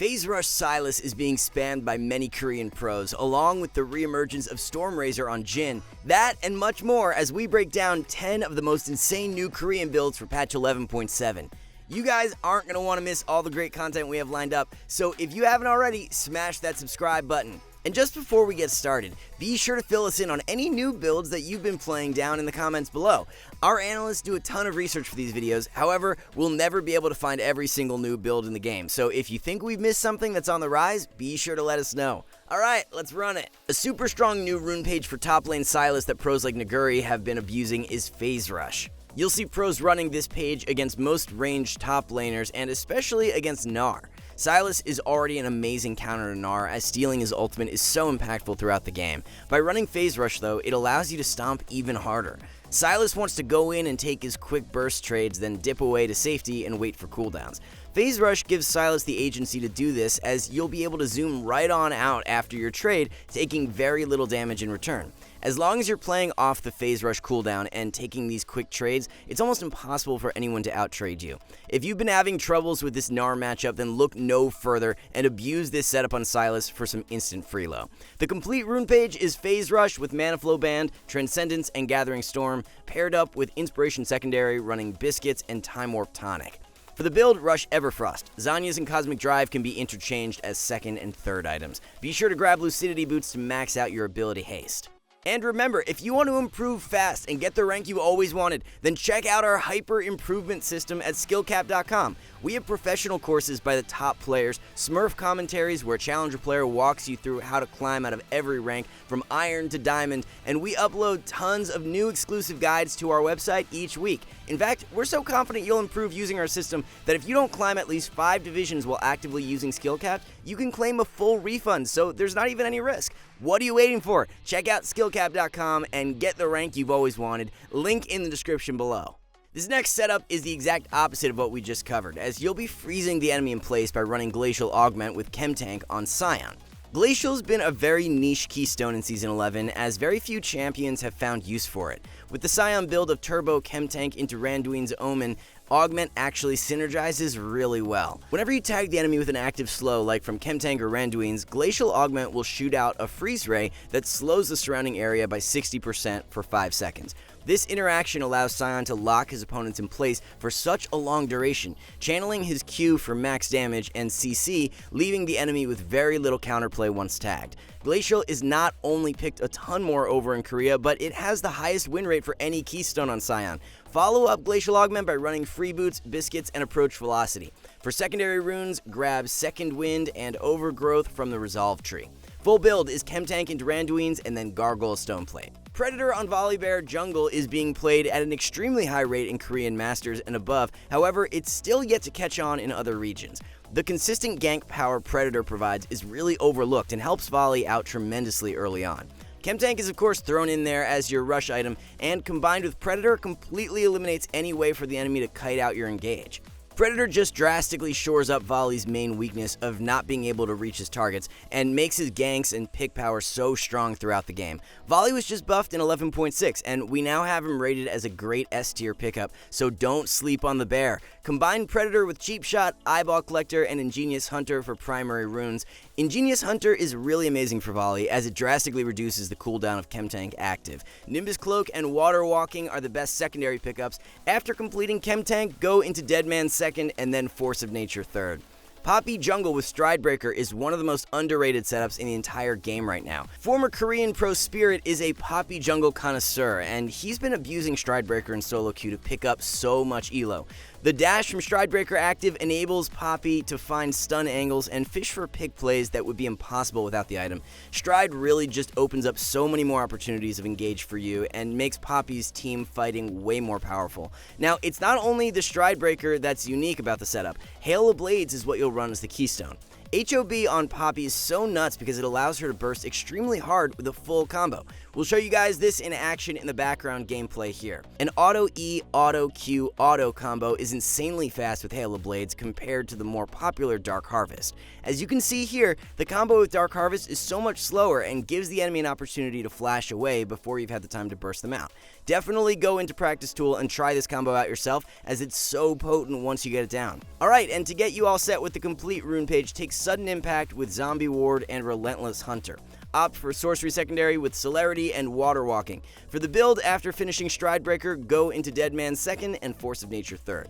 Phase Rush Sylas is being spammed by many Korean pros, along with the reemergence of Stormrazor on Jhin, that and much more as we break down 10 of the most insane new Korean builds for patch 11.7. You guys aren't going to want to miss all the great content we have lined up, so if you haven't already, smash that subscribe button. And just before we get started, be sure to fill us in on any new builds that you've been playing down in the comments below. Our analysts do a ton of research for these videos, however, we'll never be able to find every single new build in the game, so if you think we've missed something that's on the rise, be sure to let us know. Alright, let's run it. A super strong new rune page for top lane Sylas that pros like Naguri have been abusing is Phase Rush. You'll see pros running this page against most ranged top laners and especially against Gnar. Sylas is already an amazing counter to Gnar, as stealing his ultimate is so impactful throughout the game. By running Phase Rush though, it allows you to stomp even harder. Sylas wants to go in and take his quick burst trades, then dip away to safety and wait for cooldowns. Phase Rush gives Sylas the agency to do this, as you'll be able to zoom right on out after your trade, taking very little damage in return. As long as you're playing off the Phase Rush cooldown and taking these quick trades, it's almost impossible for anyone to outtrade you. If you've been having troubles with this Gnar matchup, then look no further and abuse this setup on Sylas for some instant freelo. The complete rune page is Phase Rush with Mana Flow Band, Transcendence, and Gathering Storm, paired up with Inspiration Secondary running Biscuits and Time Warp Tonic. For the build, rush Everfrost. Zhonya's and Cosmic Drive can be interchanged as second and third items. Be sure to grab Lucidity Boots to max out your ability Haste. And remember, if you want to improve fast and get the rank you always wanted, then check out our hyper improvement system at SkillCapped.com. We have professional courses by the top players, Smurf commentaries where a challenger player walks you through how to climb out of every rank from iron to diamond, and we upload tons of new exclusive guides to our website each week. In fact, we're so confident you'll improve using our system that if you don't climb at least 5 divisions while actively using SkillCapped, you can claim a full refund, so there's not even any risk. What are you waiting for? Check out SkillCapped.com and get the rank you've always wanted. Link in the description below. This next setup is the exact opposite of what we just covered, as you'll be freezing the enemy in place by running Glacial Augment with Chemtank on Sion. Glacial's been a very niche keystone in Season 11, as very few champions have found use for it. With the Sion build of Turbo Chemtank into Randuin's Omen, Augment actually synergizes really well. Whenever you tag the enemy with an active slow, like from Chemtank or Randuin's, Glacial Augment will shoot out a freeze ray that slows the surrounding area by 60% for 5 seconds. This interaction allows Sion to lock his opponents in place for such a long duration, channeling his Q for max damage and CC, leaving the enemy with very little counterplay once tagged. Glacial is not only picked a ton more over in Korea, but it has the highest win rate for any keystone on Sion. Follow up Glacial Augment by running Free Boots, Biscuits, and Approach Velocity. For secondary runes, grab Second Wind and Overgrowth from the Resolve tree. Full build is Chemtank into Randuin's and then Gargoyle Stoneplate. Predator on Volibear Jungle is being played at an extremely high rate in Korean Masters and above, however, it's still yet to catch on in other regions. The consistent gank power Predator provides is really overlooked and helps Volley out tremendously early on. Chemtank is of course thrown in there as your rush item, and combined with Predator completely eliminates any way for the enemy to kite out your engage. Predator just drastically shores up Volley's main weakness of not being able to reach his targets, and makes his ganks and pick power so strong throughout the game. Volley was just buffed in 11.6, and we now have him rated as a great S tier pickup, so don't sleep on the bear. Combine Predator with Cheap Shot, Eyeball Collector, and Ingenious Hunter for primary runes. Ingenious Hunter is really amazing for Volley, as it drastically reduces the cooldown of Chemtank active. Nimbus Cloak and Water Walking are the best secondary pickups. After completing Chemtank, go into Deadman second and then Force of Nature third. Poppy Jungle with Stridebreaker is one of the most underrated setups in the entire game right now. Former Korean pro Spirit is a Poppy Jungle connoisseur, and he's been abusing Stridebreaker in solo queue to pick up so much elo. The dash from Stridebreaker active enables Poppy to find stun angles and fish for pick plays that would be impossible without the item. Stride really just opens up so many more opportunities of engage for you and makes Poppy's team fighting way more powerful. Now, it's not only the Stridebreaker that's unique about the setup. Hail of Blades is what you'll run as the keystone. HOB on Poppy is so nuts because it allows her to burst extremely hard with a full combo. We'll show you guys this in action in the background gameplay here. An auto E, auto Q, auto combo is is insanely fast with Hail of Blades compared to the more popular Dark Harvest. As you can see here, the combo with Dark Harvest is so much slower and gives the enemy an opportunity to flash away before you've had the time to burst them out. Definitely go into Practice Tool and try this combo out yourself, as it's so potent once you get it down. Alright, and to get you all set with the complete rune page, take Sudden Impact with Zombie Ward and Relentless Hunter. Opt for Sorcery Secondary with Celerity and Water Walking. For the build, after finishing Stridebreaker, go into Deadman 2nd and Force of Nature 3rd.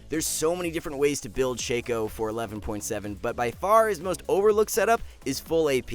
There's so many different ways to build Shaco for 11.7, but by far his most overlooked setup is full AP.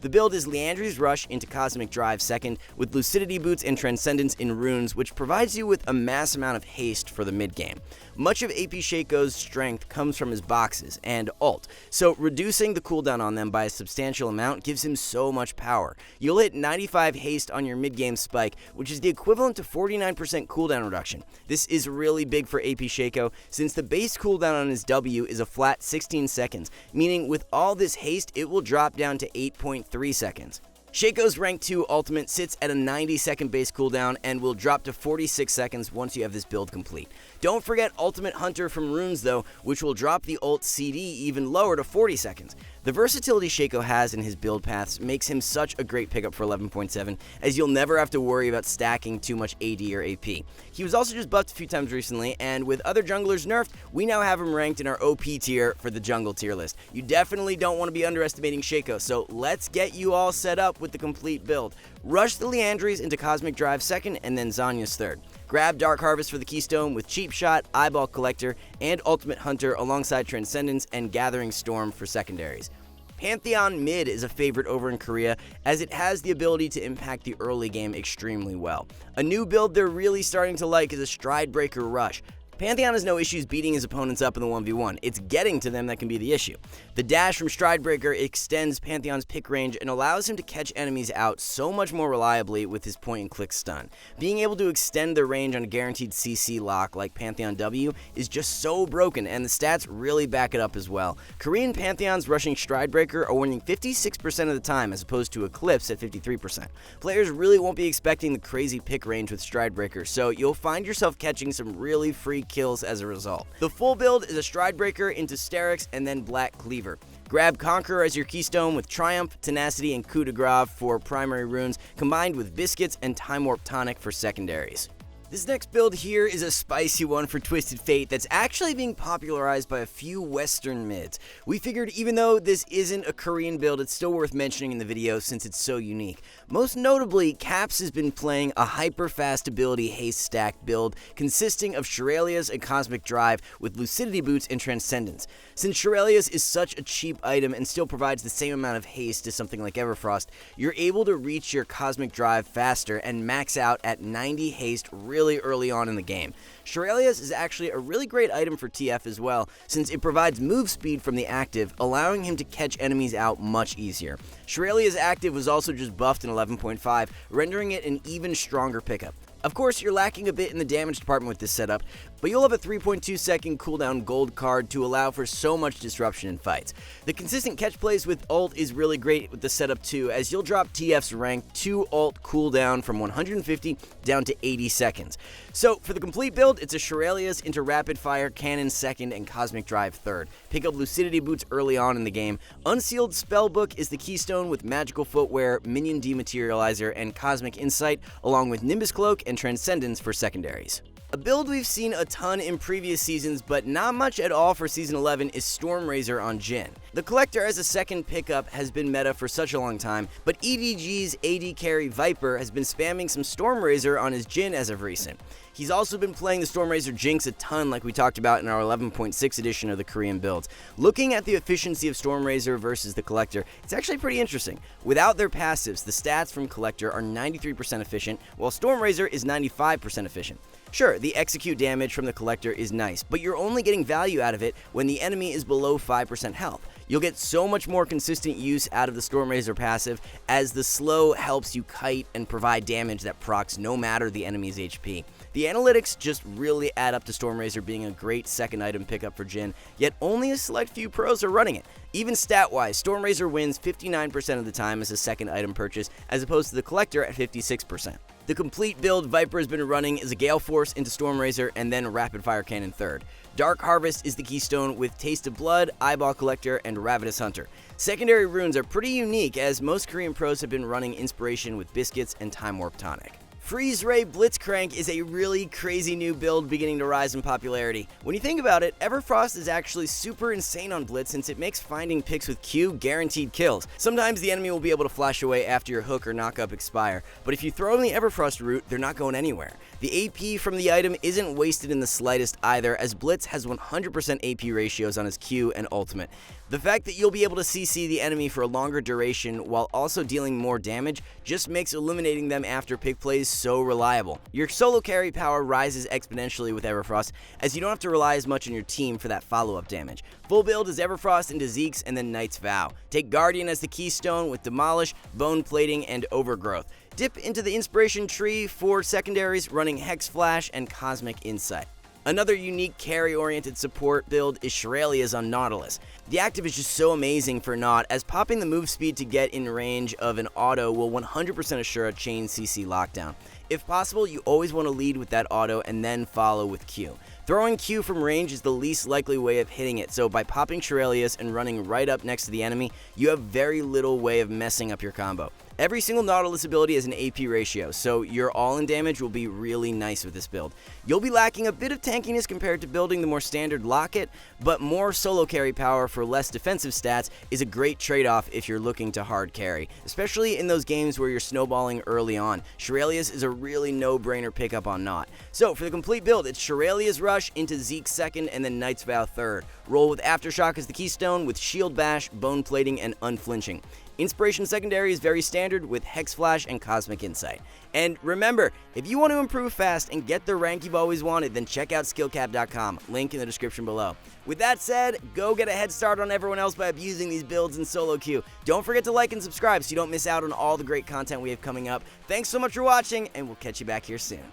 The build is Liandry's Rush into Cosmic Drive 2nd with Lucidity Boots and Transcendence in runes, which provides you with a mass amount of haste for the mid game. Much of AP Shaco's strength comes from his boxes and ult, so reducing the cooldown on them by a substantial amount gives him so much power. You'll hit 95 haste on your mid game spike, which is the equivalent to 49% cooldown reduction. This is really big for AP Shaco, since the base cooldown on his W is a flat 16 seconds, meaning with all this haste it will drop down to 8.3 seconds. Shaco's rank 2 ultimate sits at a 90-second base cooldown and will drop to 46 seconds once you have this build complete. Don't forget Ultimate Hunter from runes though, which will drop the ult CD even lower to 40 seconds. The versatility Shaco has in his build paths makes him such a great pickup for 11.7, as you'll never have to worry about stacking too much AD or AP. He was also just buffed a few times recently, and with other junglers nerfed, we now have him ranked in our OP tier for the jungle tier list. You definitely don't want to be underestimating Shaco, so let's get you all set up with the complete build. Rush the Liandrys into Cosmic Drive 2nd and then Zhonya's 3rd. Grab Dark Harvest for the Keystone with Cheap Shot, Eyeball Collector, and Ultimate Hunter alongside Transcendence and Gathering Storm for secondaries. Pantheon Mid is a favorite over in Korea, as it has the ability to impact the early game extremely well. A new build they're really starting to like is a Stridebreaker Rush. Pantheon has no issues beating his opponents up in the 1v1, it's getting to them that can be the issue. The dash from Stridebreaker extends Pantheon's pick range and allows him to catch enemies out so much more reliably with his point-and-click stun. Being able to extend their range on a guaranteed CC lock like Pantheon W is just so broken, and the stats really back it up as well. Korean Pantheons rushing Stridebreaker are winning 56% of the time as opposed to Eclipse at 53%. Players really won't be expecting the crazy pick range with Stridebreaker, so you'll find yourself catching some really free kills as a result. The full build is a Stridebreaker into Sterix and then Black Cleaver. Grab Conqueror as your keystone with Triumph, Tenacity, and Coup de Grace for primary runes, combined with Biscuits and Time Warp Tonic for secondaries. This next build here is a spicy one for Twisted Fate that's actually being popularized by a few Western mids. We figured even though this isn't a Korean build, it's still worth mentioning in the video since it's so unique. Most notably, Caps has been playing a hyper-fast ability haste stack build consisting of Shurelya's and Cosmic Drive with Lucidity Boots and Transcendence. Since Shurelya's is such a cheap item and still provides the same amount of haste as something like Everfrost, you're able to reach your Cosmic Drive faster and max out at 90 haste really early on in the game. Shurelya's is actually a really great item for TF as well, since it provides move speed from the active, allowing him to catch enemies out much easier. Shurelya's active was also just buffed in 11.5, rendering it an even stronger pickup. Of course, you're lacking a bit in the damage department with this setup, but you'll have a 3.2 second cooldown gold card to allow for so much disruption in fights. The consistent catch plays with ult is really great with the setup too, as you'll drop TF's rank 2 ult cooldown from 150 down to 80 seconds. So for the complete build, it's a Shurelya's into Rapid Fire Cannon 2nd and Cosmic Drive 3rd. Pick up Lucidity Boots early on in the game. Unsealed Spellbook is the keystone with Magical Footwear, Minion Dematerializer, and Cosmic Insight, along with Nimbus Cloak and Transcendence for secondaries. A build we've seen a ton in previous seasons, but not much at all for Season 11 is Stormrazor on Jhin. The Collector as a second pickup has been meta for such a long time, but EDG's AD carry Viper has been spamming some Stormrazor on his Jhin as of recent. He's also been playing the Stormrazor Jinx a ton like we talked about in our 11.6 edition of the Korean builds. Looking at the efficiency of Stormrazor versus the Collector, it's actually pretty interesting. Without their passives, the stats from Collector are 93% efficient, while Stormrazor is 95% efficient. Sure, the execute damage from the Collector is nice, but you're only getting value out of it when the enemy is below 5% health. You'll get so much more consistent use out of the Stormrazor passive, as the slow helps you kite and provide damage that procs no matter the enemy's HP. The The analytics just really add up to Stormrazor being a great second item pickup for Jhin, yet only a select few pros are running it. Even stat-wise, Stormrazor wins 59% of the time as a second item purchase, as opposed to the Collector at 56%. The complete build Viper has been running is a Gale Force into Stormrazor and then Rapid Fire Cannon third. Dark Harvest is the keystone with Taste of Blood, Eyeball Collector, and Ravenous Hunter. Secondary runes are pretty unique, as most Korean pros have been running Inspiration with Biscuits and Time Warp Tonic. Freeze Ray Blitzcrank is a really crazy new build beginning to rise in popularity. When you think about it, Everfrost is actually super insane on Blitz since it makes finding picks with Q guaranteed kills. Sometimes the enemy will be able to flash away after your hook or knockup expire, but if you throw in the Everfrost route, they're not going anywhere. The AP from the item isn't wasted in the slightest either, as Blitz has 100% AP ratios on his Q and ultimate. The fact that you'll be able to CC the enemy for a longer duration while also dealing more damage just makes eliminating them after pick plays so reliable. Your solo carry power rises exponentially with Everfrost, as you don't have to rely as much on your team for that follow-up damage. Full build is Everfrost into Zeke's and then Knight's Vow. Take Guardian as the keystone with Demolish, Bone Plating, and Overgrowth. Dip into the Inspiration tree for secondaries running Hex Flash and Cosmic Insight. Another unique carry-oriented support build is Shurelya's on Nautilus. The active is just so amazing for Naut, as popping the move speed to get in range of an auto will 100% assure a chain CC lockdown. If possible, you always want to lead with that auto and then follow with Q. Throwing Q from range is the least likely way of hitting it, so by popping Shurelya's and running right up next to the enemy, you have very little way of messing up your combo. Every single Nautilus ability has an AP ratio, so your all-in damage will be really nice with this build. You'll be lacking a bit of tankiness compared to building the more standard Locket, but more solo carry power for less defensive stats is a great trade-off if you're looking to hard carry, especially in those games where you're snowballing early on. Shurelya's is a really no-brainer pickup on Naut. So for the complete build, it's Shurelya's Rush into Zeke's second and then Knight's Vow third. Roll with Aftershock as the keystone with Shield Bash, Bone Plating, and Unflinching. Inspiration secondary is very standard with Hex Flash and Cosmic Insight. And remember, if you want to improve fast and get the rank you've always wanted, then check out SkillCapped.com, link in the description below. With that said, go get a head start on everyone else by abusing these builds in solo queue. Don't forget to like and subscribe so you don't miss out on all the great content we have coming up. Thanks so much for watching, and we'll catch you back here soon.